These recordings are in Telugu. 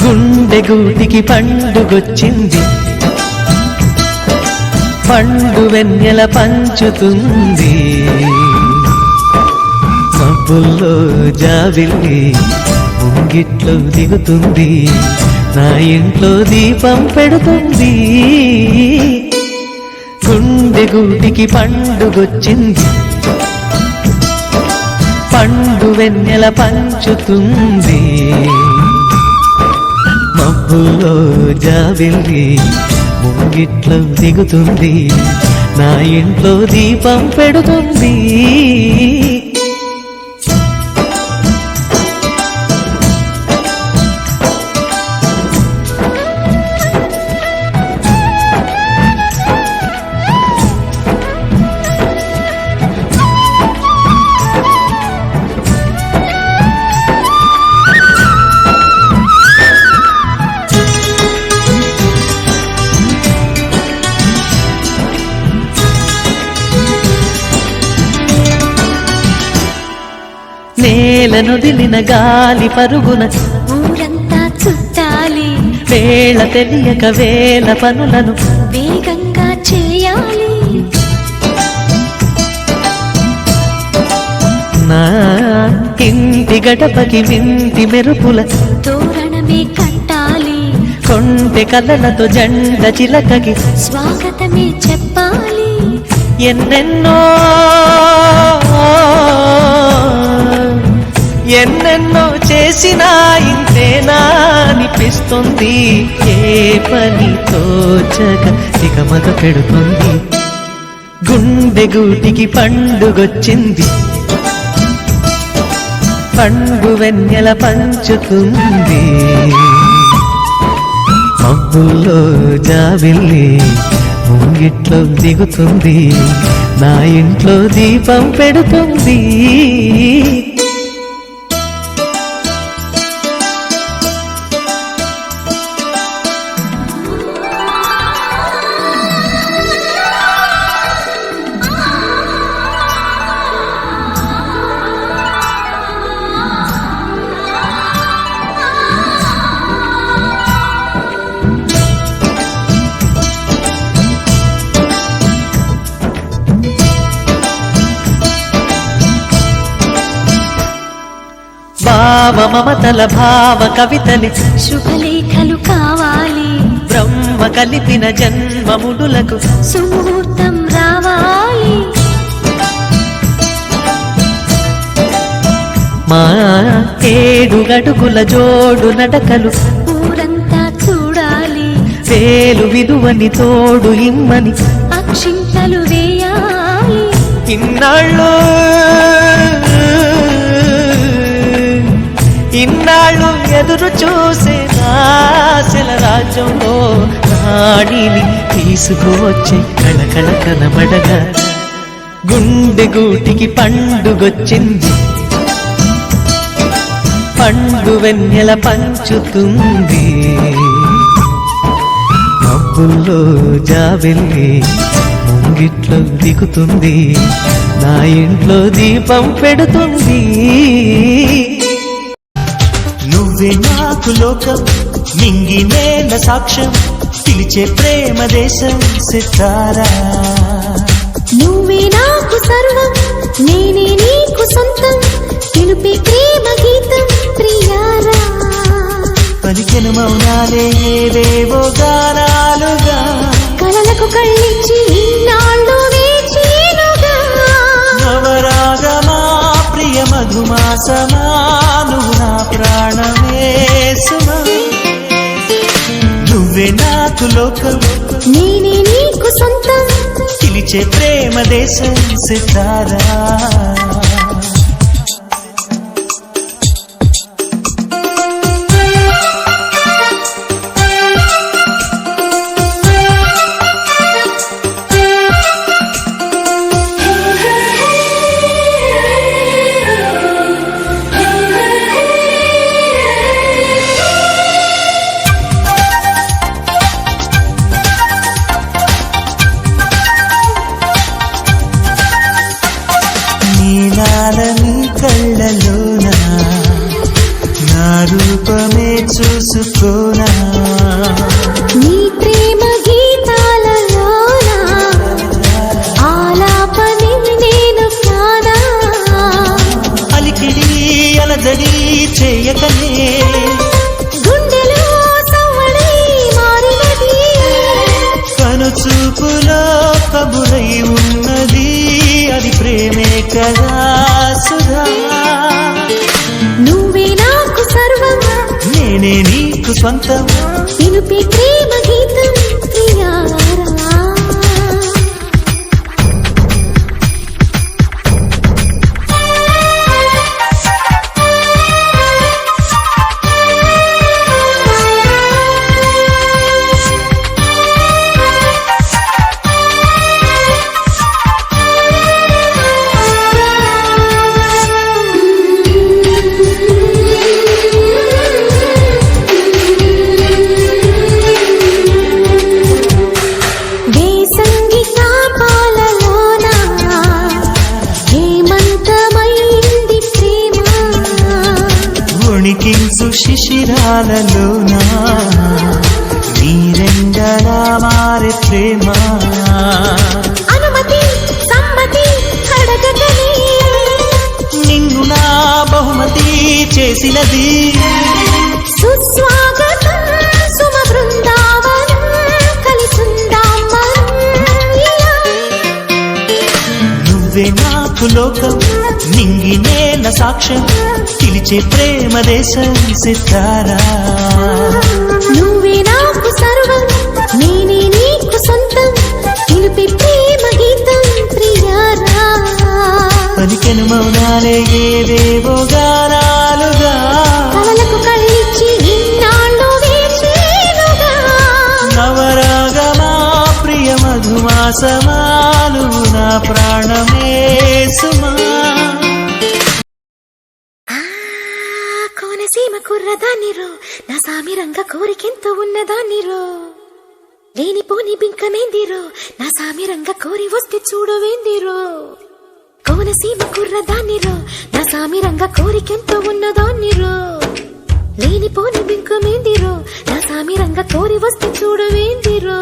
గుండె గూటికి పండుగొచ్చింది, పండు వెన్నెల పంచుతుంది. మబ్బుల్లో జాబిల్లి ముంగిట్లో దిగుతుంది, నా ఇంట్లో దీపం పెడుతుంది. గుండె గూటికి పండుగొచ్చింది, పండు వెన్నెల పంచుతుంది. మబ్బుల్లో జాబిల్లి ముంగిట్లో దిగుతుంది, నా ఇంట్లో దీపం పెడుతుంది. నేలనొదిలిన గాలి పరుగున ఊరంతా చుట్టాలి, వేళ తెలియక వేల పనులను వేగంగా చేయాలి. నా ఇంటి గడపకి వింటి మెరుపుల తోరణమే కట్టాలి, కొంటె కలలతో జెండ చిలకకి స్వాగతమే చెప్పాలి. ఎన్నెన్నో ఎన్నెన్నో చేసినా ఇంతేనా అనిపిస్తుంది, ఏ పని తోచక దిగమగ పెడుతుంది. గుండె గూటికి పండుగొచ్చింది, పండు వెన్నెల పంచుతుంది. మబ్బుల్లో జాబిల్లి ముంగిట్లో దిగుతుంది, నా ఇంట్లో దీపం పెడుతుంది. భావ మమతల భావ కవితని శుభలేఖలు కావాలి, బ్రహ్మ కలిపిన జన్మముడులకు సుముహూర్తం రావాలి. మా ఏడు గడుగుల జోడు నడకలు ఊరంతా చూడాలి, వేలు విలువని తోడు ఇమ్మని అక్షింతలు వేయాలి. ఇన్నాళ్ళు ఎదురు చూసే ఆశల రాజ్యంలో నాడిని తీసుకువచ్చే కళకళ కనబడగా. గుండె గూటికి పండుగొచ్చింది, పండు వెన్నెల పంచుతుంది. మబ్బుల్లో జాబిల్లి ముంగిట్లో దిగుతుంది, నా ఇంట్లో దీపం పెడుతుంది. నువ్వే నాకు లోకం, నింగి నేల సాక్ష్యం, పిలిచే ప్రేమ దేశం సితారా. నువ్వే నాకు సర్వం, నేనే నీకు సొంతం, పిలుపే ప్రేమ గీతం ప్రియారా. పలికెన మౌనాలే ఏవేవో గానాలుగా, కలలకు కళ్ళించి ఇన్నాళ్ళు వేచినుగా. నవరాగమా ప్రియ మధుమాసమా, నువ్వు నా ప్రాణమే సుమా. నువ్వే నాకు లోకం, నేనే నీకు సొంతం, పిలిచే ప్రేమ దేశం సితారా. చూసుకోనా నీ ప్రేమ గీతాలలోన ఆలాపని నేను కానా అలికిడి అలజడి చేయకనే గుండెలో సవ్వడై మారినది కను చూపులో కబురై ఉన్నది అది ప్రేమే కదా సుధా నువ్వే నాకు సర్వం నేనే నీకు స్వంతం పిలుపే ప్రేమ గీతం ప్రియారా వేసంగి కాపాలలోన హేమంతమైంది ప్రేమ ఉణికించు శిశిరాలలోనా నీరెండలా మారే ప్రేమ అనుమతి సమ్మతి అడగగనే నిన్ను నా బహుమతి చేసినది సుస్వాగతం సుమ బృందావనం కలిసుందాం మనం ఇలా. నువ్వే నాకు లోకం నింగి నేల సాక్ష్యం పిలిచే ప్రేమ దేశం సితారా నువ్వే నాకు సర్వం నేనే నీకు సొంతం పిలిపి ప్రేమ గీతం ప్రియారా పలికెను మౌనాలే ఏవేవో గానాలుగా కలలకు కళ్ళిచ్చి ఇన్నాళ్ళు వేచేనుగా నవరాగమా ప్రియ మధుమాసమాలు నా ప్రాణమే సుమా కోనసీమ కుర్రదాన్నిరో నా సామిరంగ కోరికెంతో ఉన్నదాన్నిరో లేనిపోని బింకమేందిరో నా సామిరంగ కోరి వస్తే చూడవేందిరో కోనసీమ కుర్రదాన్నిరో నా సామిరంగ కోరికెంతో ఉన్నదాన్నిరో లేనిపోని బింకమేందిరో నా సామిరంగ కోరి వస్తే చూడవేందిరో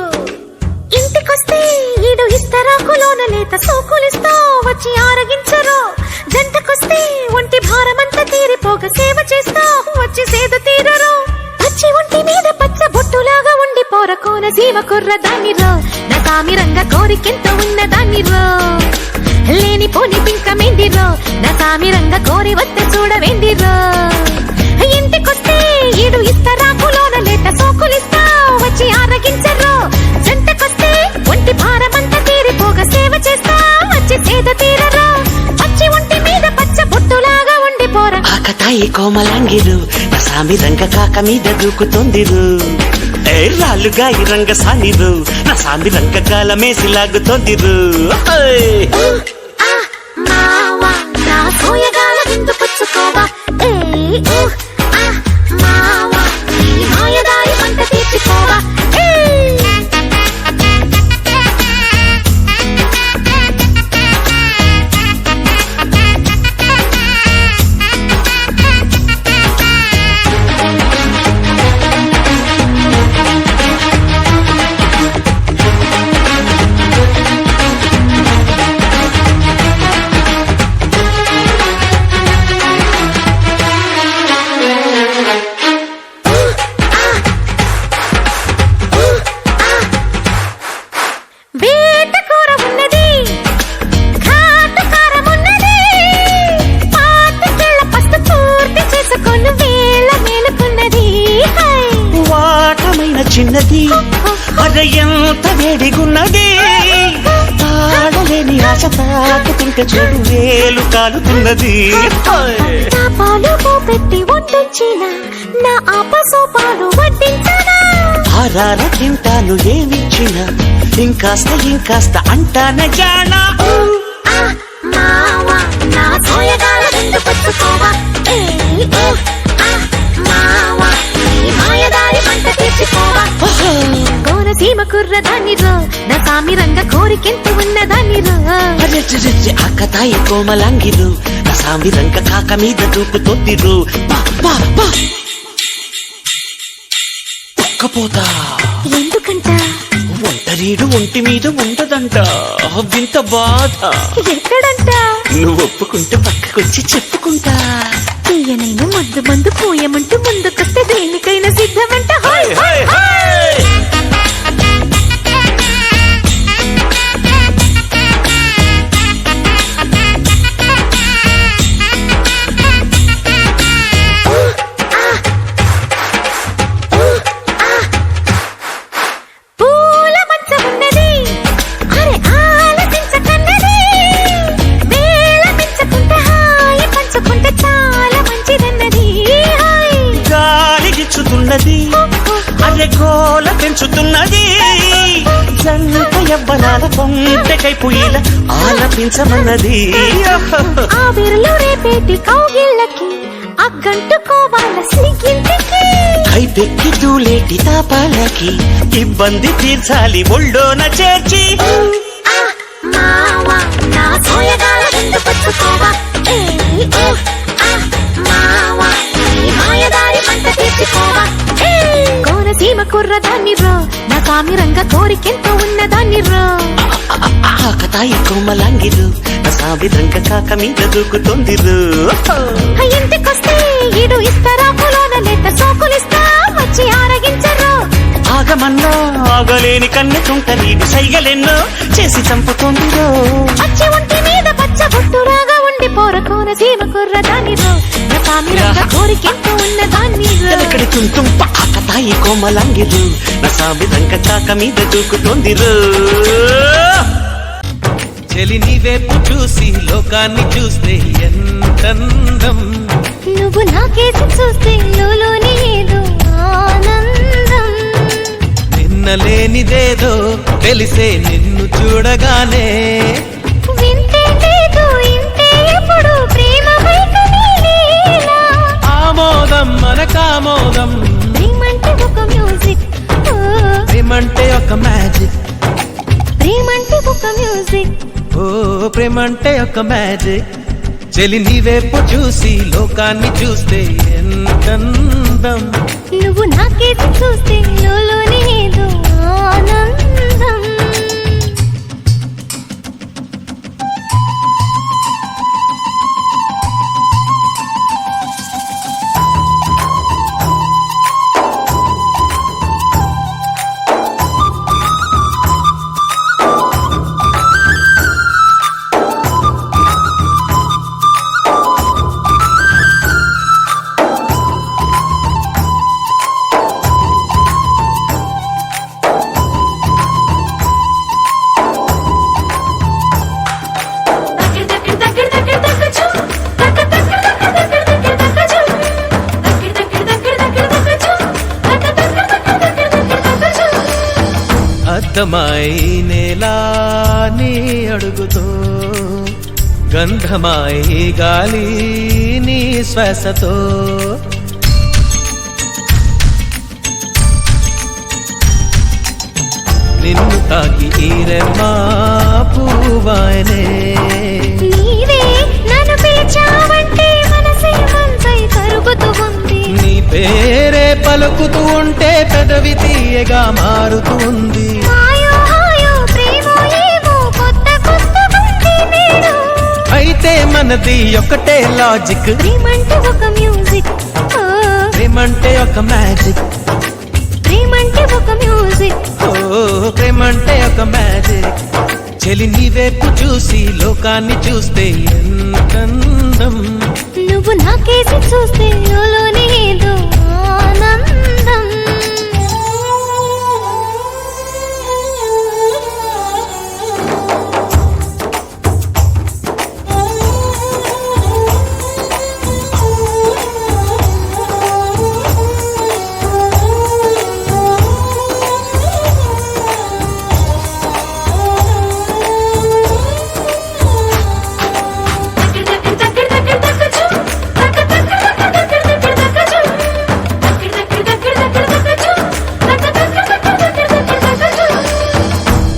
ఇంటికొస్తే ఈడు ఇస్తరాకులోన లేత సోకులిస్తా వచ్చి ఆరగించరో జంటకొస్తే ఒంటి భారమంతా తీరిపోగా సేవ చేస్తా వచ్చి సేద తీరరో పచ్చి ఒంటి మీద పచ్చ బొట్టులాగా ఉండి పోర కోనసీమ కుర్రదాన్నిరో నా సామిరంగ కోరికెంత ఉన్నదాన్నిరో లేనిపోని పింకమేందిరో నా సామిరంగ కోరి వస్తే చూడవేందిరో ఇంటికొస్తే ఈడు ఇస్తరాకులోన లేత సోకులిస్తా వచ్చి ఆరగించరో జంటకొస్తే ఒంటి భారమంతా తీరిపోగా సేవ చేస్తా వచ్చి సేద తీరరో పచ్చి ఒంటి మీద పచ్చ బొట్టులాగా ఉండి పోరా ఆకతాయి కోమలంగిరు నా సామి రంగ కాక మీద దూకుతోందిరు ఏ రాళ్ళుగా ఈ రంగ సానిరు నా సామి రంగ కాలమేసి లాగుతోందిరు మావా నా సోయగాల విందు పుచ్చుకోవా మావా నీ మాయదారి పంట తీర్చుకోవా చిన్నది అర ఎంత వేడిగున్నది తాడలేని ఆశ తాకుతుంటే చూడు వేలు కాలుతున్నది పాలు పెట్టి వడ్డించిన నా ఆపసోపాలు వడ్డించనా ఆరార తింటాను ఏమిచ్చినా ఇంకాస్త ఇంకాస్త అంటాన జానా మావా నా సోయగాల విందు పుచ్చుకోవా మావా నీ మాయదారి పంట తీర్చుకోవా కోనసీమ కుర్రదాన్నిరో నా సామిరంగ కోరికెంత ఉన్నదాన్నిరో అక్కతాయి కోమలంగిరు నా సామి రంగ కాక మీద దూకుతోందిరు తీసుకపోతా ఎందుకంట ఒంటరీడు ఒంటి మీద ఉండదంట వింత బాధ ఎక్కడంట నువ్వు ఒప్పుకుంటే పక్కకొచ్చి చెప్పుకుంటా తీయనైన మందు మందు పోయమంటూ ముందుకొస్తే దేనికైనా సిద్ధమంట హాయ్ హాయ్ హాయ్ పూల మంచం ఉన్నది అరే ఆలకించకన్నది వేళ మించకుంటే హాయి పంచుకుంటే చాలా మంచిదన్నది హాయ్ గాలి గిచ్చుతున్నది అరే గోల పెంచుతున్నది జంట యవ్వనాల కొంటకై పొయ్యిల ఆలపించమన్నది ఆవిరిలో రేపేటి కౌగిళ్ళకి అగ్గంటుకోవాల సిగ్గింటికి కైపెక్కి దూలేటి తాపాలకి ఇబ్బంది తీర్చాలి ఒళ్ళోన చేర్చి ఆ మావా నా సోయగాల రెండు పచ్చుకోవా మావా ఈ మాయదారి పంట తీర్చుకోవా కోనసీమ కుర్రదాన్ని రో నా కామిరంగ కోరికెంతో ఉన్నదాన్ని రో ఆకతాయి కొమ్మలాంగిరు సావిధంగా కాక మీద దూకుతోందిరు ఇంటికొస్తే ఈడు ఇస్తారా పొలోన లేక సోకులిస్తా వచ్చి ఆరగించరు ఆగమన్నా ఆగలేని కన్నెతుంట నీడు సైగలెన్నో చేసి చంపుతోందిరో పచ్చి ఒంటి మీద పచ్చ బొట్టులాగా ఉండి పోర కోనసీమ కుర్రదానిరో నా కామిరంగ కోరికెంతో ఉన్నదాన్నిరో ఎక్కడి తుంతుం ఆకతాయి కొమ్మలాంగిరు నా సావిధంగా కాక మీద దూకుతోందిరు చెలి నీ వైపు చూసి లోకాన్ని చూస్తే ఎంతందం నువ్వు నాకేసి చూస్తే లోలోని ఏదో ఆనందం నిన్నలేనిదేదో తెలిసే నిన్ను చూడగానే వింటే లేదు ఇంతే ఎప్పుడు ప్రేమ బయట నీలేలా ఆమోదం మనకామోదం ప్రేమంటే ఒక మ్యూజిక్ ప్రేమంటే ఒక మ్యాజిక్ ప్రేమంటే ఒక మ్యూజిక్ ఓ ప్రేమంటే ఒక మ్యాజిక్ చెలి నీ వైపు చూసి లోకాన్ని చూస్తే ఎంతందం నువ్వు నాకేసి చూస్తే లోలోని ఏదో ఆనందం అద్దమాయి నేలా నీ అడుగుతో గంధమాయి గాలి నీ శ్వాసతో నిన్ను తాకి ఈరెమ్మా పూవాయనే నీవే నన్ను పిలిచావంటే మనసే మంచై కరుగుతూ ఉంది నీ పేరే పలుకుతూ ఉంటే పెదవి తీయగా మారుతుంది మాయో హాయో ప్రేమో ఏమో కొత్త కొత్త ఉంది నేను అయితే మనది ఒకటే లాజిక్ ప్రేమంటే ఒక మ్యూజిక్ ప్రేమంటే ఒక మ్యాజిక్ ప్రేమంటే ఒక మ్యూజిక్ ఓ ప్రేమంటే ఒక మ్యాజిక్ చెలి నీ వైపు చూసి లోకాన్ని చూస్తే ఎంతందం నువ్వు నాకేసి చూస్తే లోలోని ఏదో ఆనందం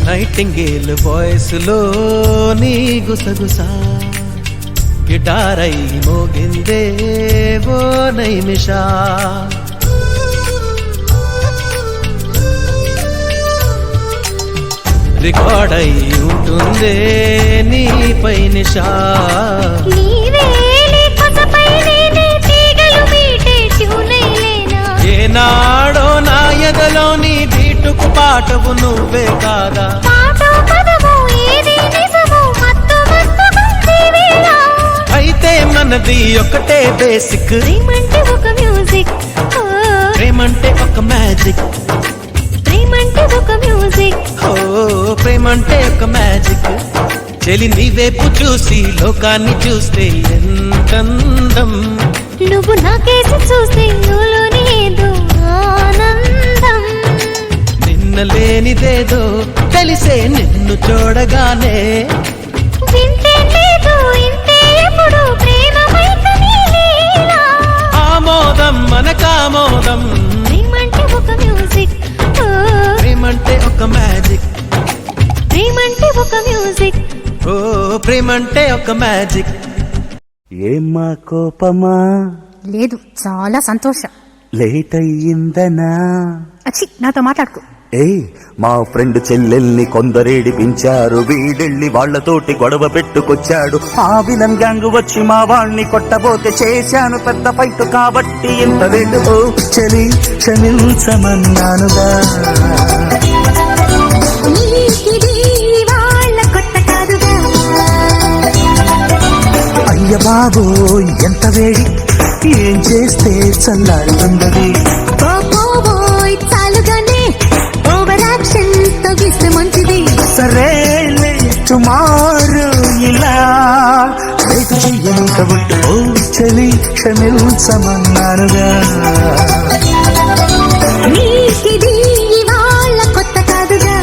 నైటింగేల్ వాయిస్ లో నీ గుసగుస గిటారై మోగిందే ఓ నైమిషా రికార్డ్ అయి ఉంటుందే నీపై నిషా. నీవేలే కొసపై నేనే తీగలు మీటే ట్యూనైలేనా. ఏనాడో నా ఎదలో నీ బీటుకు పాటవు నువ్వే కాదా. పాటో పదమో ఏది నిజమో మత్తు మత్తుకుంది వేళ. అయితే మనది ఒకటే బేసిక్. ప్రేమంటే ఒక మ్యూజిక్, ఓ ప్రేమంటే ఒక మ్యాజిక్. ప్రేమంటే ఒక మ్యూజిక్. ఓ ప్రేమంటే ఒక మ్యాజిక్. చెలి నీ వైపు చూసి లోకాన్ని చూస్తే ఎంతందం. నువ్వు నాకేసి చూస్తే లోలోని ఏదో ఆనందం. నిన్న లేనిదేదో తెలిసే నిన్ను చూడగానే. వింటే లేదు ఇంతే ఎప్పుడు ప్రేమమైతే నీ లీల. ఆమోదం మనకామోదం. ప్రేమంటే ఒక మ్యూజిక్, ఓ ప్రేమంటే ఒక మ్యాజిక్. ప్రేమంటే ఒక మ్యూజిక్. ఓ ప్రేమంటే ఒక మ్యాజిక్. ఏమ్మా కోపమా, లేదు, చాలా సంతోషం. లేట్ అయ్యిందనా? అచ్చి, నాతో మాట్లాడుకో. ఏయ్, మా ఫ్రెండ్ చెల్లెల్ని కొందరేడిపించారు, వీడెళ్ళి వాళ్లతోటి గొడవ పెట్టుకొచ్చాడు. ఆ విలన్ గ్యాంగ్ వచ్చి మా వాణ్ణి కొట్టబోతే చేశాను పెద్ద ఫైట్, కాబట్టి ఇంత వేడు. ఓ చలి క్షమించమన్నానుగా. నీకిది వాళ్ళ కొత్త కాదుగా. అయ్య బాబోయ్ ఎంత వేడి, ఏం చేస్తే చల్లారుతుందది. పోపోయ్ చాలుగానే ఓవర్ యాక్షన్ తగ్గిస్తే మంచిది. సరేలే టుమారో ఇలా రేపు చెయ్యని కాబట్టి ఓ చలి క్షమించమన్నానుగా. నీకిది వాళ్ళ కొత్త కాదుగా.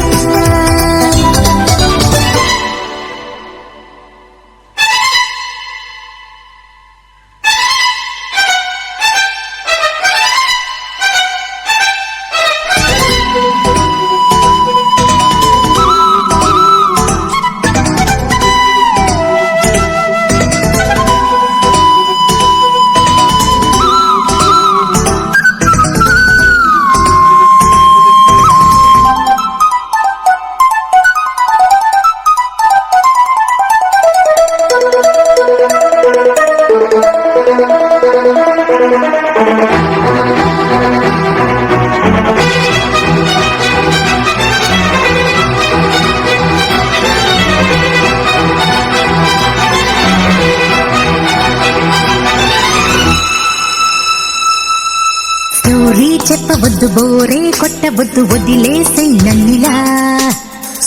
స్టోరీ చెప్పవద్దు, బోరే కొట్టవద్దు, వదిలేసే నన్నిలా.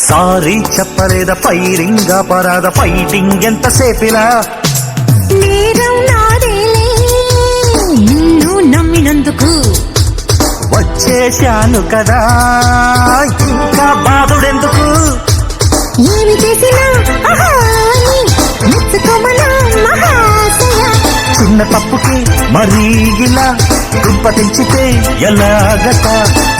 సారీ చెప్పలేద, ఫైరింగ్ అపరాధ, ఫైటింగ్ ఎంతసేపిలా. నేరం నాదేలే నిన్ను నమ్మినందుకు. వచ్చేశాను కదా, ఇంకా బాధుడెందుకు. ఏమి చేసినా అహాని మెచ్చుకోమనా మహాశయ. చిన్న తప్పుకి మరీ ఇలా కుంప తెంచితే ఎలాగట.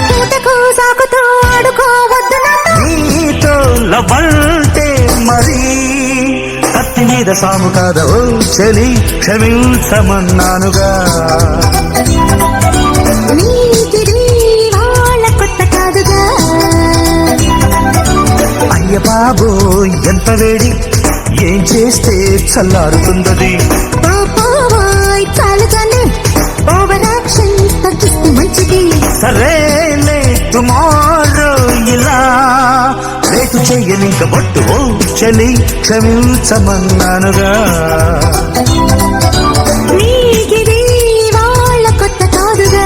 పూటకు సాకుతో ఆడుకోవద్దు నాతో. నీతో లవంటే మరి కత్తి మీద సాము కాదా. ఓ చలి క్షమించమన్నానుగా. నీకిది వాళ్ళ కొత్త కాదుగా. అయ్య బాబోయ్ ఎంత వేడి, ఏం చేస్తే చల్లారుతుందది. పోపోయ్ చాలుగానే ఓవర్ యాక్షన్ తగ్గిస్తే మంచిది. సరేలే టుమారో ఇలా రేటు చెయ్యనిక బొట్టు. ఓ చలి క్షమించమన్నానుగా. నీకిది వాళ్ళ కొత్త కాదుగా.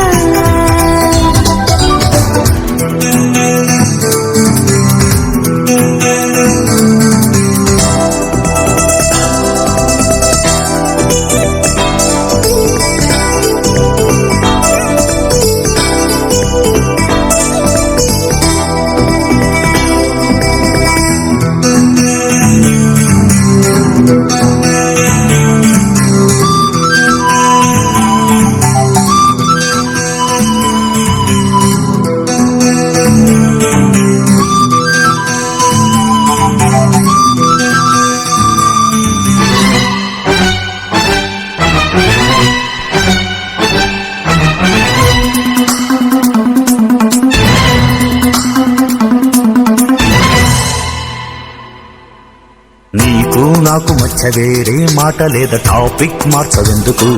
నాకు మచ్చ వేరే మాట లేదా టాపిక్ మార్చవెందుకు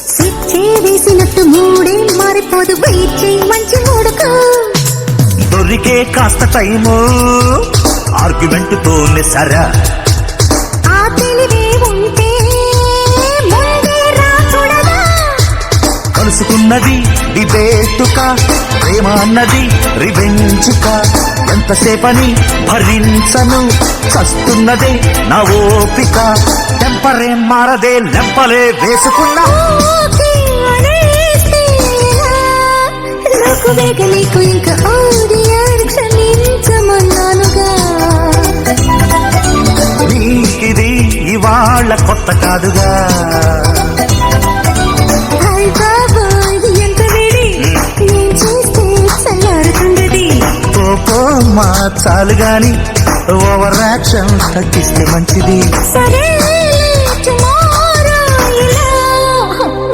స్విచ్ వేసినట్టు మూడే మారిపోదు వెయిట్ చేయి మంచి మూడుకు దొరికే కాస్త టైము ఆర్గ్యుమెంట్ తోనే సరా ఆ తెలివే ఉంటే ముందే రా చూడగా కలుసుకున్నది డిబేటుకా ప్రేమ అన్నది రివెంజ్కా ఎంతసేపని భరించను చస్తున్నదే నా ఓపిక టెంపరే మారదే లెంపలే వేసుకున్నా ఓకే అనేస్తే నాకు వేగలేకు ఇంకా ఓడియారు క్షమించమన్నానుగా నీకిది ఇవాళ కొత్త కాదుగా హాయ్ బాబాయ్ ఎంత వేడి ఏం చేస్తే చల్లారుతుండది కోపమా చాలు గాని ఓవర్ యాక్షన్ తగ్గిస్తే మంచిది సరే టుమారో ఇలా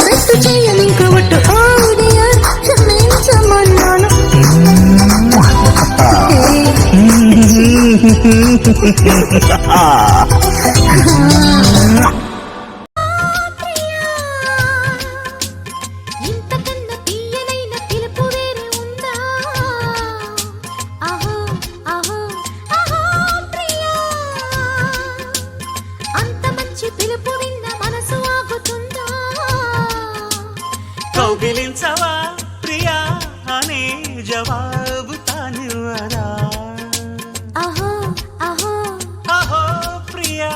బెస్ట్ చేయని ఇంకొకటి ఓడియారు క్షమించమన్నాను ఇంతకన్నా తీయనైన పిలుపు వేరే ఉందా అహో అహో అహో ప్రియా అంత మంచి పిలుపు విన్న మనసు ఆగుతుందా కౌగిలించవా ప్రియా అనే జవాబు తానివ్వరా అహో అహో అహో ప్రియా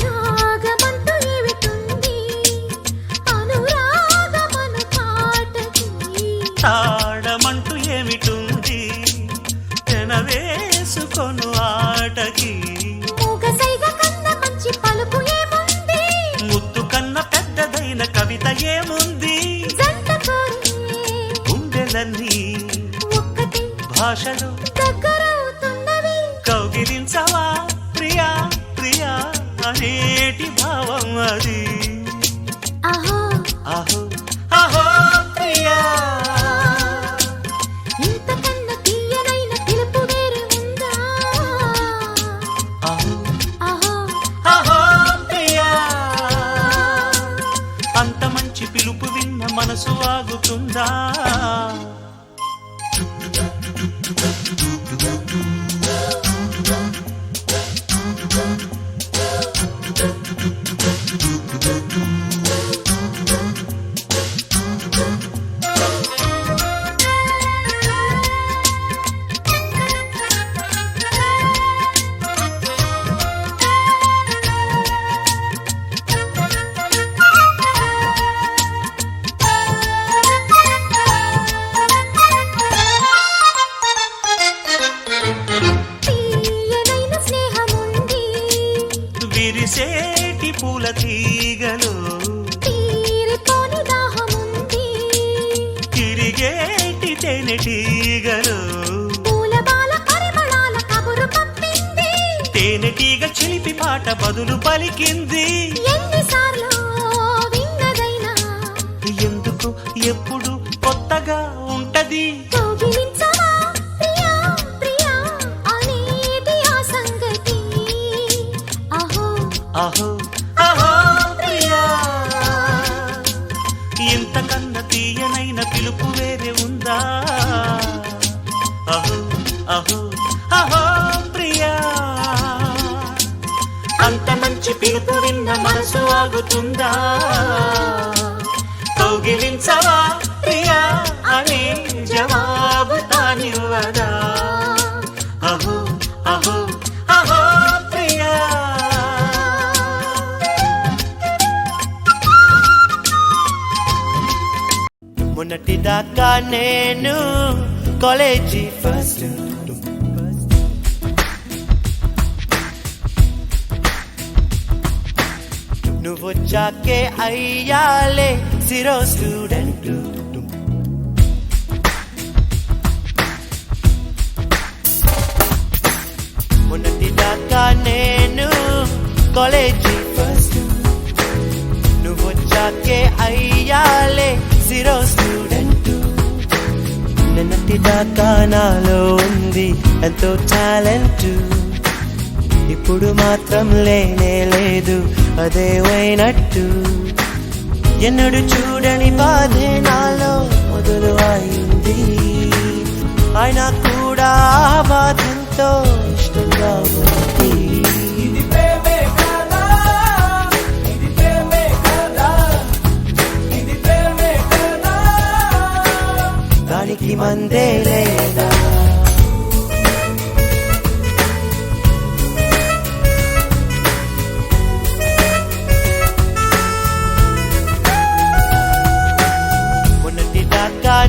రాగమంటూ ఏమిటుంది అనురాగమను పాటకి తాడమంటూ ఏమిటుంది వేసుకొను ఆటకి మూగసైగ కన్నా మంచి పలుకు ఏముంది ముద్దు కన్న పెద్దదైన కవిత ఏముంది జంట కోరి గుండెలన్నీ ఒక్కటి భాషలు దగ్గరవుతున్నవి కౌగిలించవా ప్రియా ప్రియా అనేటి భావం అది అహో అహో అహో ప్రియా ఇంతకన్నా తీయనైన పిలుపు వేరే ఉందా అహో అహో అహో ప్రియా అంత మంచి పిలుపు విన్న మనసు ఆగుతుందా తీయనైన స్నేహముంది విరిసేటి పూల తీగలు తీరిపోని దాహముంది తిరిగేటి తేనెటీగలు పూలబాల పరిమళాల కబురు పంపింది తేనెటీగ చిలిపి పాట బదులు పలికింది ఎన్నిసార్లు విన్నదైనా ఎందుకు ఎప్పుడు కొత్తగా ఉంటది కౌగిలించవా ప్రియా ప్రియా అనేది ఆ సంగతి అహో అహో అహో ప్రియా ఇంతకన్నా తీయనైన పిలుపు వేరే ఉందా అహో అహో అహో ప్రియా అంత మంచి పిలుపు విన్న మనసు ఆగుతుందా కౌగిలించవా ప్రియా అనే జవాబు తానివ్వదా అహో అహో అహో ప్రియా దాకా నేను కాలేజీ ఫస్ట్ నువ్వొచ్చాకే అయ్యాలే జీరో స్టూడెంట్ మొన్నటి దాకా నేను కాలేజీ ఫస్ట్ నువ్వొచ్చాకే అయ్యాలే జీరో స్టూడెంట్ నిన్నటి దాకా నాలో ఉంది ఎంతో టాలెంట్ ఇప్పుడు మాత్రం లేనే లేదు అదే పోయినట్టు ఎన్నడు చూడని బాధే నాలో మొదలు అయింది అయినా కూడా ఆ బాధంతో ఇష్టంగా ఉంది దానికి మందే లేదా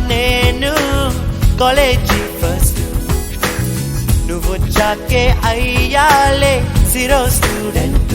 నేను కాలేజీ ఫస్ట్ నువ్వొచ్చాకే అయ్యాలే జీరో స్టూడెంట్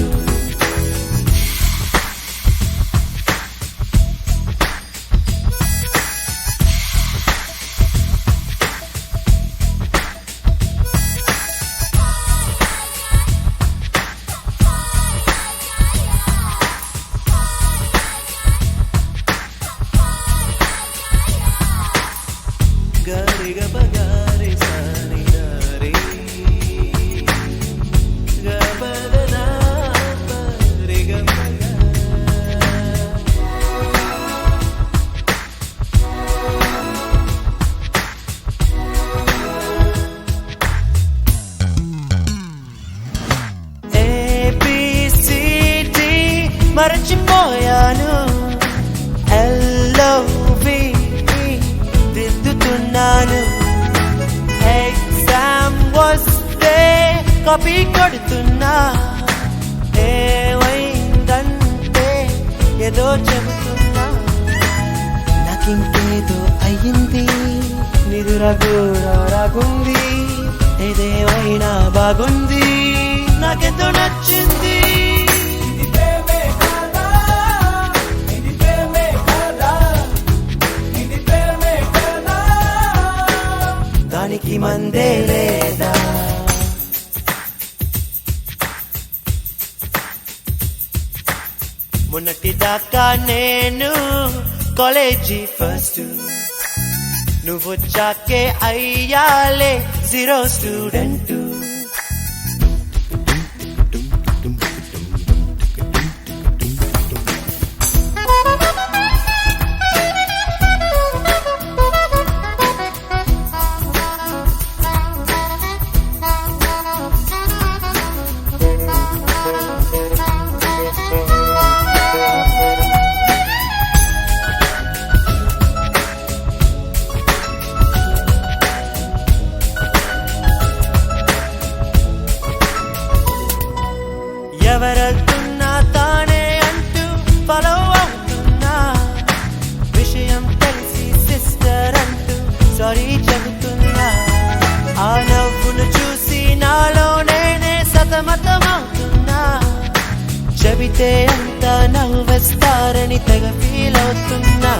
మరచిపోయాను ఎల్లోవి దిద్దుతున్నాను ఎగ్జామ్ వస్తే కాపీ కొడుతున్నా ఏమైందంటే ఏదో చెబుతున్నా నాకింకేదో అయ్యింది నిదుర కూడా రాగుంది ఏదేమైనా బాగుంది నాకెంతో నచ్చింది దానికి మందే లేదా మొన్నటి దాకా నేను కాలేజీ ఫస్ట్ నువ్వొచ్చాకే అయ్యాలే జీరో స్టూడెంట్ ఎవరెళ్తున్నా తానే అంటూ ఫాలో అవుతున్నా విషయం తెలిసి సిస్టర్ అంటూ సారీ చెబుతున్నా ఆ నవ్వును చూసి నాలో నేనే సతమతమవుతున్నా చెబితే అంతా నవ్వేస్తారని తెగ ఫీల్ అవుతున్నా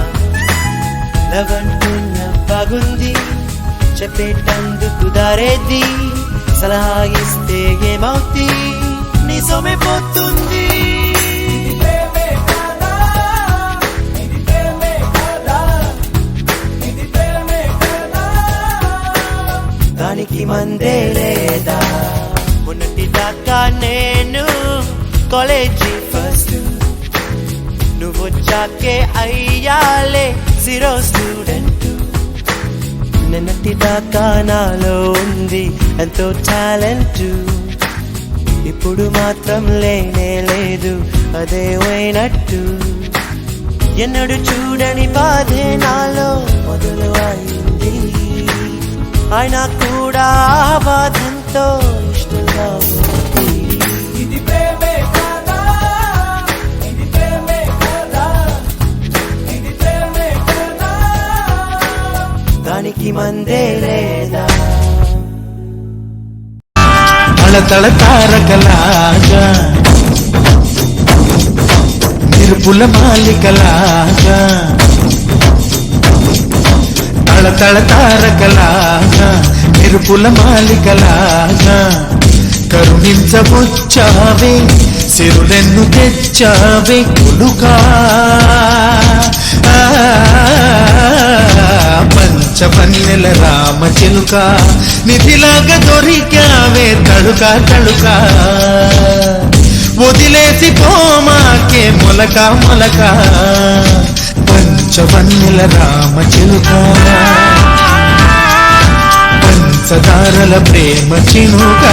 లవంటున్న బాగుంది చెప్పేటందుకు దారేది సలహా ఇస్తే ఏమవుతీ నీ సొమ్మైపోతుంది దానికి మందే లేదా మొన్నటి దాకా నేను కాలేజీ ఫస్ట్ నువ్వొచ్చాకే అయ్యాలే జీరో స్టూడెంట్ నిన్నటి దాకా నాలో ఉంది ఎంతో టాలెంట్ ఇప్పుడు మాత్రం లేనే లేదు అదే పోయినట్టు ఎన్నడు చూడని బాధే నాలో మొదలు అయింది అయినా కూడా ఆ బాధంతో ఇష్టంగా ఉంది తళతళ తారకలాగా మెరుపుల మాలికలాగా తళతళ తారకలాగా మెరుపుల మాలికలాగా కరుణించబుచ్చావే సిరులెన్ను తెచ్చావే కొలుకా పంచవన్నెల రామ చిలుక నిధిలాగా దొరికావే తడుక తడుక వదిలేసి పోమాకే మొలక మొలక పంచవన్నెల రామ చిలుక పంచదారల ప్రేమ చినుక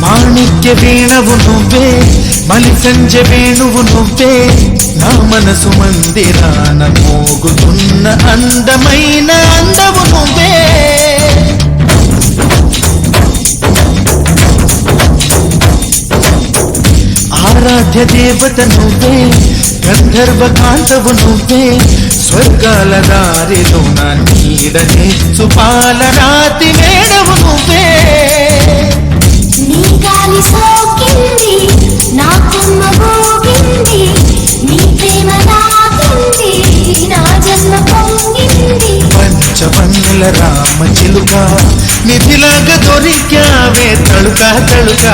మాణిక్య వీణవు నువ్వే మలి సంజ వేణువు నువ్వే నా మనసు మందిరాన మోగుతున్న అందమైన అందవు నువ్వే ఆరాధ్య దేవత నువ్వే గంధర్వ కాంతవు నువ్వే స్వర్గాల దారిలో నా నీడనేచ్చు పాలరాతి మేడవు నువ్వే నీ గాలి సోకింది నా కొమ్మ మోగింది నీ ప్రేమ నాకింది నా జన్మ పొంగింది పంచవన్నెల రామ చిలుక నిధిలాగా దొరికావే తడుక తడుక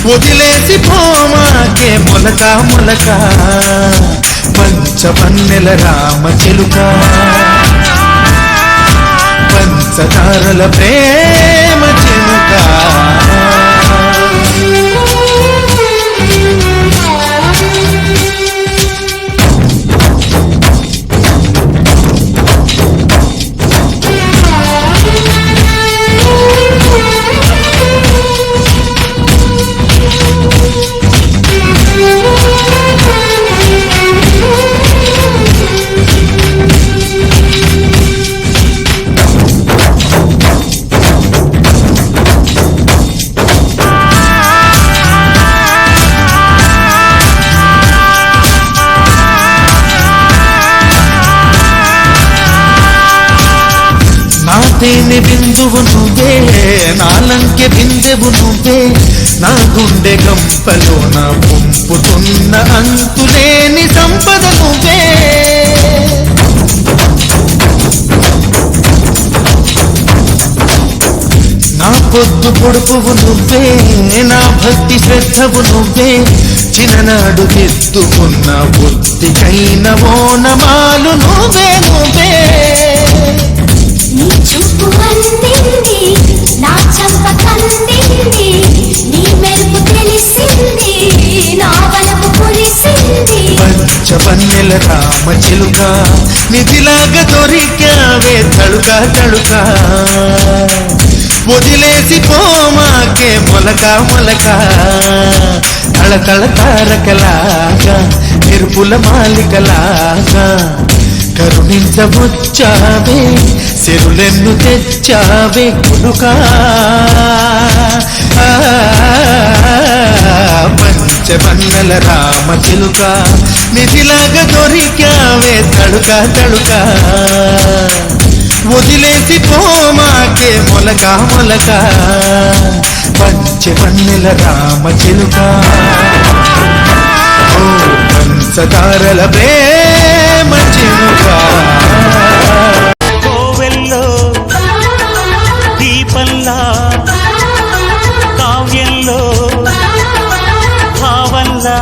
వదిలేసి పోమాకే మొలక మొలక పంచవన్నెల రామ చిలుక పంచదారల ప్రేమ చిలుక తేనె బిందువు నువ్వే నాలంకె బిందెవు నువ్వే నా గుండె గంపలో నా పంపుతున్న అంతులేని సంపద నువ్వే నా పొద్దు పొడుపువు నువ్వే నా భక్తి శ్రద్ధవు నువ్వే చిన్ననాడు ఎత్తుకున్న బుద్ధికైన ఓనమాలు నువ్వే నువ్వే నీ చూపు అందింది నా చంప కందింది నీ మెరుపు తెలిసింది నా బలపు కురిసింది పంచవన్నెల రామ చిలుక నిధిలాగా దొరికావే తడుక తడుక వదిలేసి పోమాకే మొలక మొలక తళతళ తారకలాగా మెరుపుల మాలికలాగా కరుణించబుచ్చావే సిరులెన్ను తెచ్చావే కొనుకా పంచవన్నెల రామ చిలుక నిధిలాగా దొరికావే తడుక తడుక వదిలేసి పోమాకే మొలక మొలక పంచవన్నెల రామ చిలుక ఓ పంచదారల ప్రేమ చిలుక కోవెల్లో దీపంలా కావ్యంలో భావంలా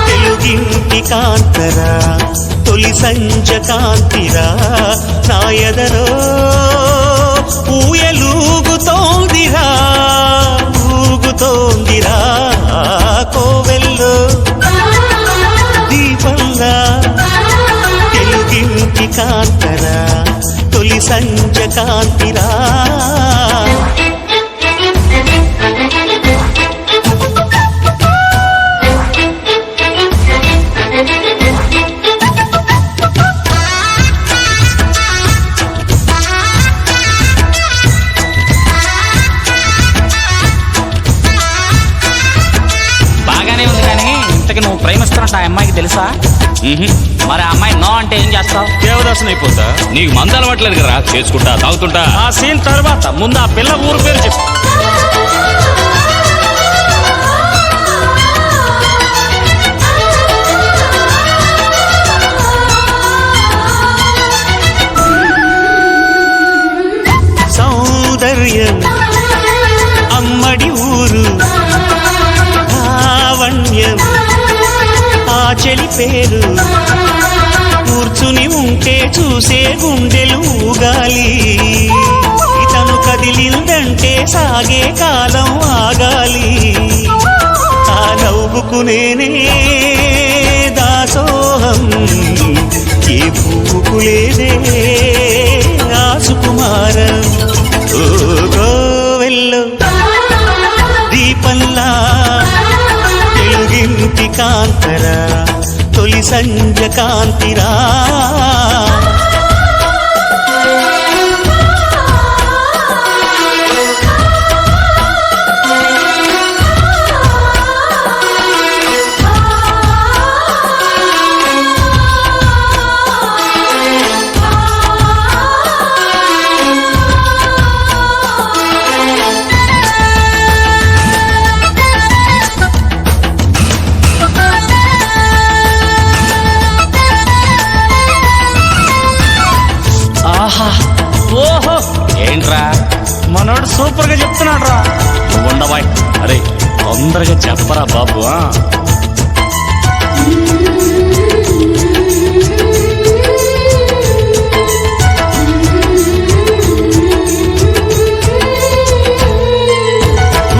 తెలుగింటి కాంతరా తొలి సంజ కాంతిరా నా ఎదరో ఊయల కాంతరా తొలి సంజ కాంతిరా బాగానే ఉంది కానీ ఇంతకు నువ్వు ప్రేమిస్తున్నట్టు ఆ అమ్మాయికి తెలుసా? మరి ఆ అమ్మాయి నో అంటే ఏం చేస్తావు? దేవదాసన్ అయిపోతా. నీకు మందు అలవాట్లేదు కదా, చేసుకుంటా తాగుతుంటా. ఆ సీన్ తర్వాత ముందు ఆ పిల్ల ఊరు పేరు చెప్పు. సౌందర్యం అమ్మడి ఊరు లావణ్యం ఆ చెలి పేరు కూర్చుని ఉంటే చూసే గుండెలు ఊగాలి ఇతను కదిలిందంటే సాగే కాలం ఆగాలి ఆ నవ్వుకునేనే దాసోహం ఏ పువ్వుకు లేదే ఆ సుకుమారం ఓ గోవెల్లో దీపంలా తెలుగింటి కాంతరా తొలి సంజ కాంతిరా ఆహా ఓహో ఏంట్రా మనోడు సూపర్ గా చెప్తున్నాడు రా. నువ్వు ఉండవాయ్. అరే తొందరగా చెప్పరా బాబు.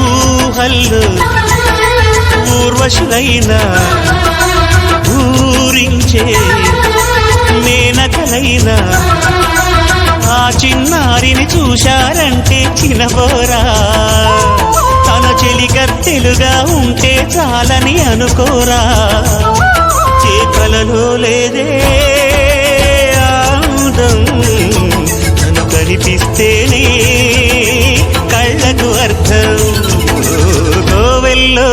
ఊహల్లో ఊర్వశులైన ఊరించే మేనకలైన ఆ చిన్నారిని చూశారంటే చినబోరా తన చెలికత్తెలుగా ఉంటే చాలని అనుకోరా ఏ కలలో లేదే ఆనందం తను కనిపిస్తేనే కళ్ళకు అర్థం గోవెల్లో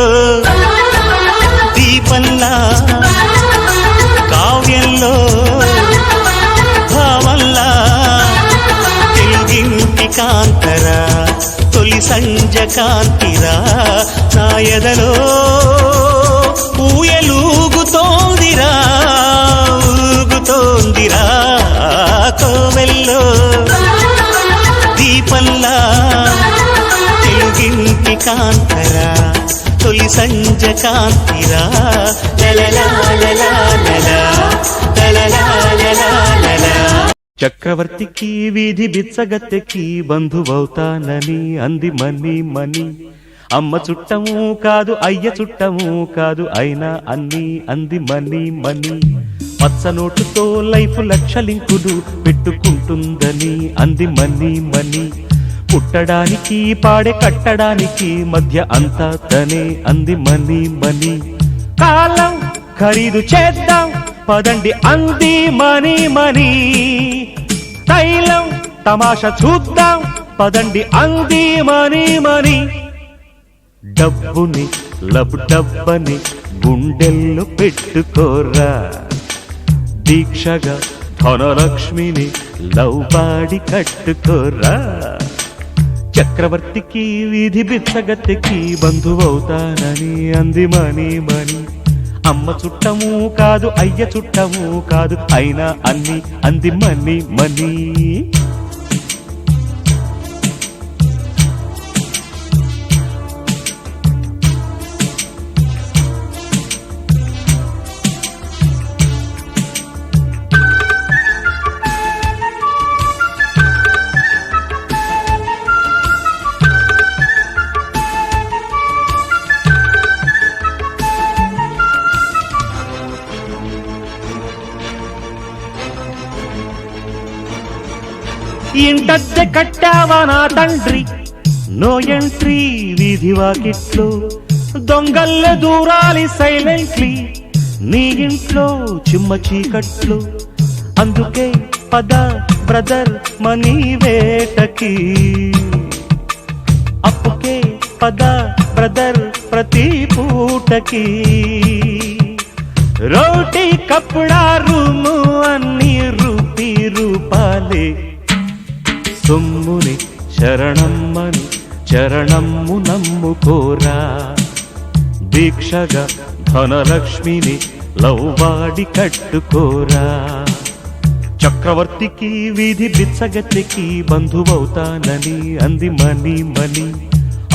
దీపంలా కావ్యంలో భావంలా తెలుగింటి కాంతరా తొలి సంజ కాంతిరా నా ఎదలో ఊయలూగుతోందిరా ఊగుతోందిరా కోవెల్లో దీపంలా తెలుగింటి కాంతరా తొలి సంజ కాంతిరా లలలా లలా లలా లలలా లలా లలా చక్రవర్తికి వీధి బిచ్చగత్తెకి బంధువవుతానని అంది మని మని అమ్మ చుట్టము కాదు అయ్య చుట్టము కాదు అయినా అన్ని అంది మని మని పచ్చ నోటుతో లైఫ్ లక్షలింకులు పెట్టుకుంటుందని అంది మని మని పుట్టడానికి పాడే కట్టడానికి మధ్య అంతా తనే అంది మని మని కాలం ఖరీదు చేద్దాం పదండి అంది మని మని తైలం తమాషా చూద్దాం పదండి అంది మని మని డబ్బుని లబు డబ్బని గుండెల్లో పెట్టుకోరా దీక్షగా ధనలక్ష్మిని లవ్ బాడి కట్టుకోరా చక్రవర్తికి వీధి బిచ్చగత్తెకి బంధువవుతానని అంది మని మని అమ్మ చుట్టము కాదు అయ్య చుట్టము కాదు అయినా అన్ని అంది మని మని ఇంటద్దె కట్టావా నా తండ్రి, నో ఎంట్రీ వీధి వాకిట్లో, దొంగల్లె దూరాలి సైలెంట్లీ నీ ఇంట్లో చిమ్మ చీకట్లు. అందుకే పద బ్రదర్ మనీ వేటకి, అప్పుకే పద బ్రదర్ ప్రతి పూటకి. రోటీ కప్పుడా రూము అన్ని రూపీ రూపాలే, సొమ్ముని శరణమ్మని చరణమ్ము నమ్ముకోరా. దీక్షగా ధనలక్ష్మిని లవ్వాడి కట్టుకోరా. చక్రవర్తికి వీధి బిచ్చగతికి బంధువవుతానని అంది మనీ మనీ.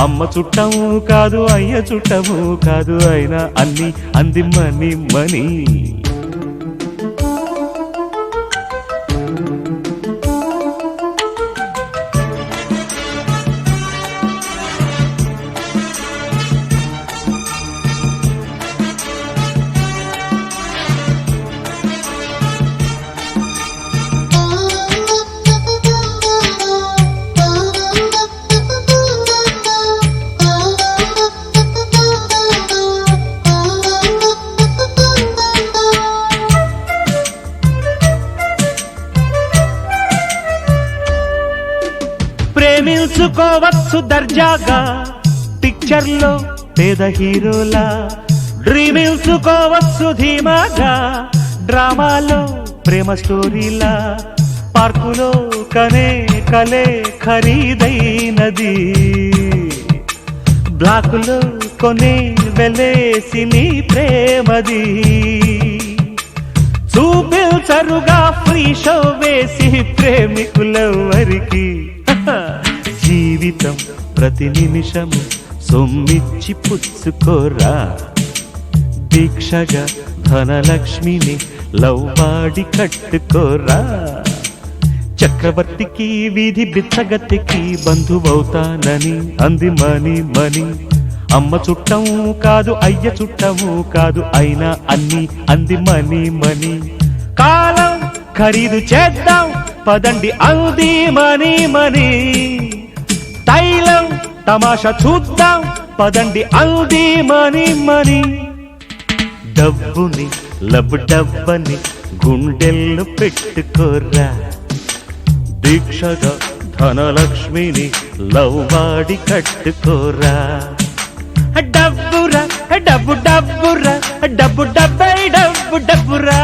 అమ్మ చుట్టము కాదు అయ్య చుట్టము కాదు అయినా అన్ని అంది మనీ మనీ. ప్రేమించుకోవచ్చు దర్జాగా పిక్చర్లో పేద హీరోలా, డ్రీమించుకోవచ్చు ధీమాగా డ్రామాలో ప్రేమ స్టోరీలా. పార్కులో కనే కలే ఖరీదైనది, బ్లాకులో కొనే వెలేసి నీ ప్రేమది. చూపించరుగా ఫ్రీ షో వేసి ప్రేమికులెవరికి. జీవితం ప్రతి నిమిషము సొమ్మిచ్చి పుచ్చుకోరా. దీక్షగా ధనలక్ష్మిని లవ్వాడి కట్టుకోరా. చక్రవర్తికి వీధి బిచ్చగతికి బంధువవుతానని అంది మనీ మనీ. అమ్మ చుట్టము కాదు అయ్య చుట్టము కాదు అయినా అన్ని అంది మనీ మనీ. కాలం ఖరీదు చేద్దాం పదండి అంది మనీ మనీ. తైలం తమాషా చూద్దాం పదండి అంది మనీ మనీ. డబ్బుని లబ్ డబ్బని గుండెల్లో పెట్టుకోరా. దీక్షగా ధనలక్ష్మిని లవ్వాడి కట్టుకోరా. డబ్బురా డబ్బు డబ్బురా డబ్బు డబ్బై డబ్బు డబ్బురా.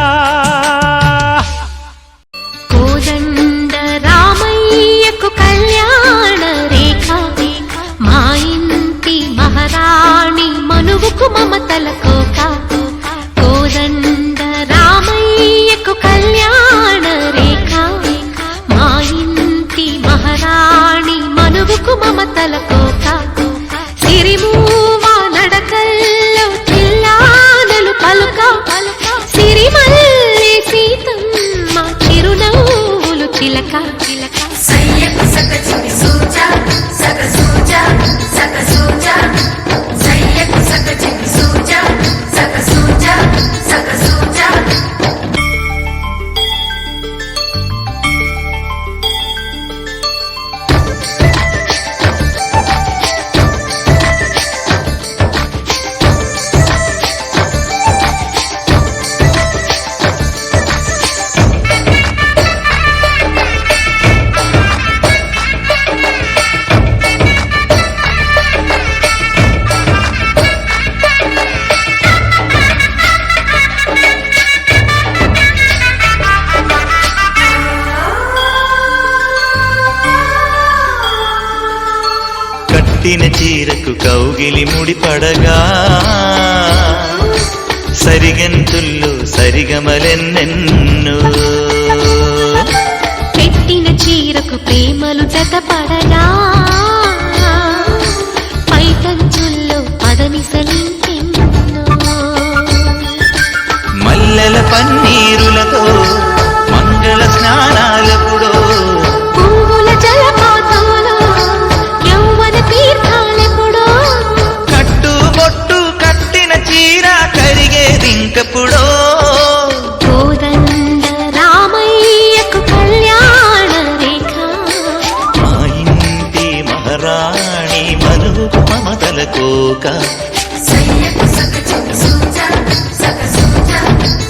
కోదండ రామయ్యకు కళ్యాణ రేఖ, మా ఇంటి మహారాణి మనువుకు మమతల కోక. కోదండ రామయ్యకు కళ్యాణ రేఖ, మా ఇంటి మహారాణి మనువుకు మమతల కోక. సిరిమూవా నడకల్లో చిల్లానలు పలుక, సిరిమల్లి సీతమ్మ చిరునవ్వులు చిలక. సయ్యకు సక చికి సూజా సక సూజా సక సూజా, సయ్యకు సక చికి సూజా సక సూజా సక సూజా. కట్టిన చీరకు కౌగిలి ముడిపడగా, సరిగంతుల్లో సరిగమలెన్నెన్నో. పెట్టిన చీరకు ప్రేమలు జతపడగా, పైకంచుల్లో పదనిసలింకెన్నో. మల్లెల పన్నీరులతో మంగళ స్నానాలెప్పుడో, పువ్వుల జలపాతంలో యౌవన తీర్థాలెప్పుడో. కట్టుబొట్టు కట్టిన చీర కరిగేదింకప్పుడో. కోదండ రామయ్యకు కళ్యాణ రేఖ, కోక సయ్యకు సకచికి సూజా సక సూజా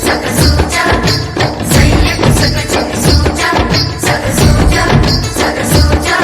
సక సూజా సయ్యకు సకచికి సూజా సక సూజా సక సూజా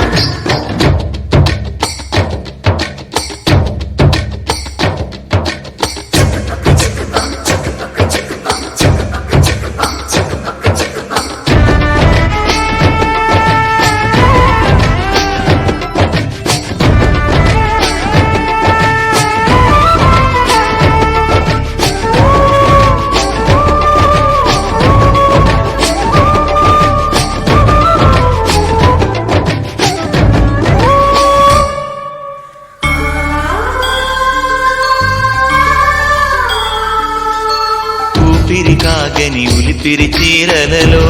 ఊపిరి కాగని ఉలిపిరి చీరలలో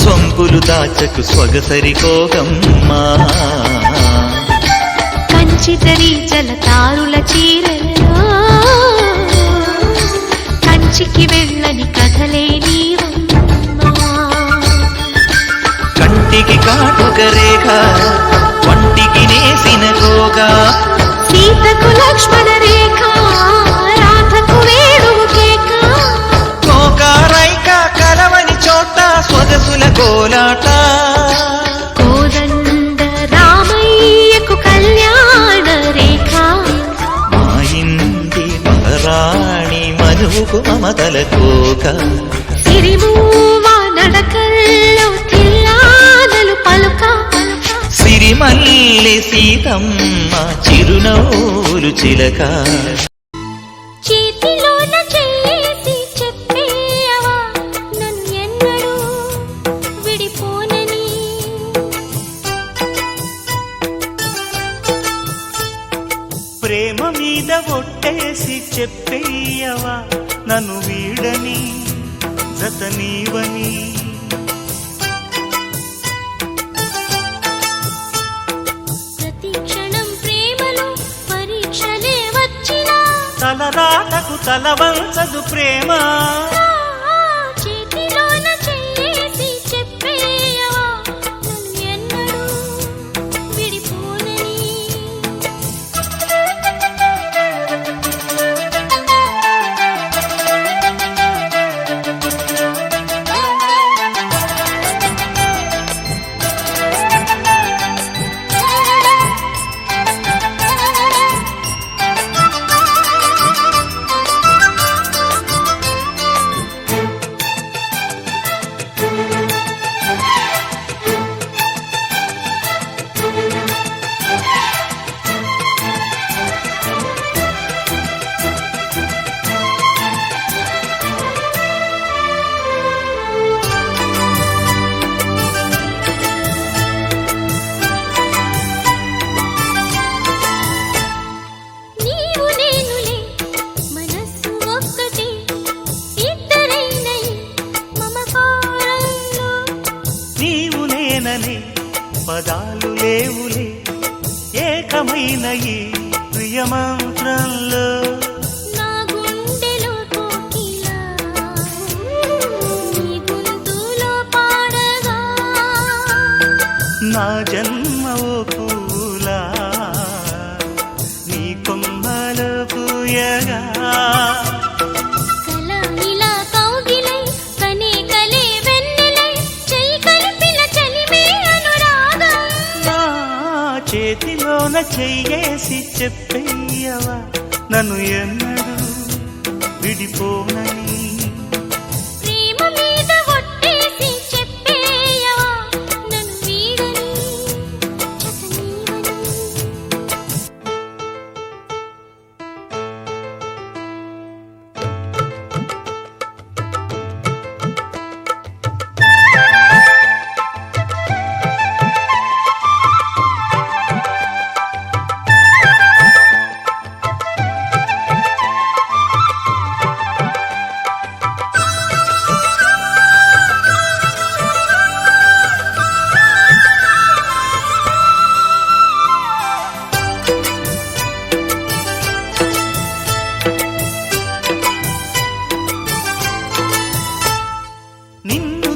సొంపులు దాచకు సొగసరి కోగమ్మా కంచితరి జలతారుల చీరలలో కంచికి వెళ్ళని కథలే నీవమ్మా. కంటికి కాటుక రేఖ వంటికి నేసిన కోగా సీతకు లక్ష్మణ రేఖ రాధకు వేణువు కేక కోకారైక కలవని చోట సొగసుల కోలాట కోదండ రామయ్యకు కళ్యాణ రేఖ మా ఇంటి మహారాణి మనువుకు మమతల కోక సిరిమూవ నడకల్లో తిల్లానలు పలుక సిరిమల్లి సీతమ్మ చిరునవ్వులు చిలక చేతిలోన చెయ్యేసి చెప్పేయవా నన్ను ఎన్నడూ విడిపోనని. ప్రేమ మీద ఒట్టేసి చెప్పేయవా నన్ను వీడని జత నీవని. ప్రతి క్షణం ప్రేమలో పరీక్షలే వచ్చినా తలరాటకు తలవంచదు ప్రేమ. చేతిలోన చెయ్యేసి చెప్పేయవా నన్ను ఎన్నడూ విడిపోనని. నీవు నేనులే మనస్సు ఒక్కటే ఇద్దరైనై మమకారంలో. నీవు నేననే పదాలు లేవులే ఏకమైన ఈ ప్రియమంత్రంలో. నా గుండెలో కోకిల నీ గొంతులో పాడగా నా జన్మ ఓ పూలా నీ కొమ్మలో పూయగా. కల ఇలా కౌగిలై కనే కలే వెన్నెలై చెయ్యి కలిపిన చలిమే అనురాగం. నా చేతిలోన చెయ్యేసి చెప్పేయవా నన్ను ఎన్నడూ విడిపోనని. ప్రేమ మీద ఒట్టేసి చెప్పేయవా నన్ను వీడని జత నీవని.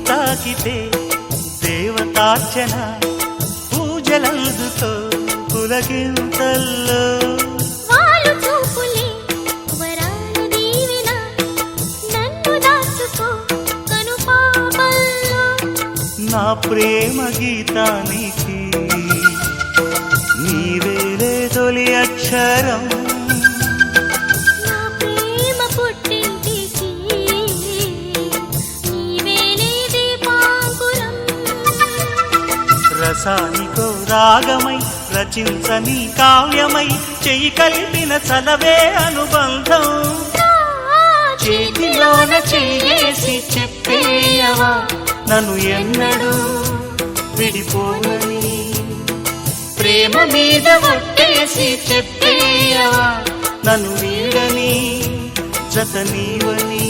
తాకితే దేవతార్చన పూజలందుతో పులకింతల్లో వాళ్ళు చూపులే వరాల దీవెన నన్ను దాచుకో కనుపాపల్లో నా ప్రేమ గీతానికి నీవేలే తొలి అక్షరం నా ప్రేమ పుట్టింటికి నీవేలే దీపాంకురం రసానికో రాగమై రచించని కావ్యమై చెయ్యి కలిపిన చలవే అనుబంధం చేతిలోన చెయ్యేసి చెప్పేయవా నన్ను ఎన్నడూ విడిపోనని ప్రేమ మీద ఒట్టేసి చెప్పేయవా నన్ను వీడని జత నీవని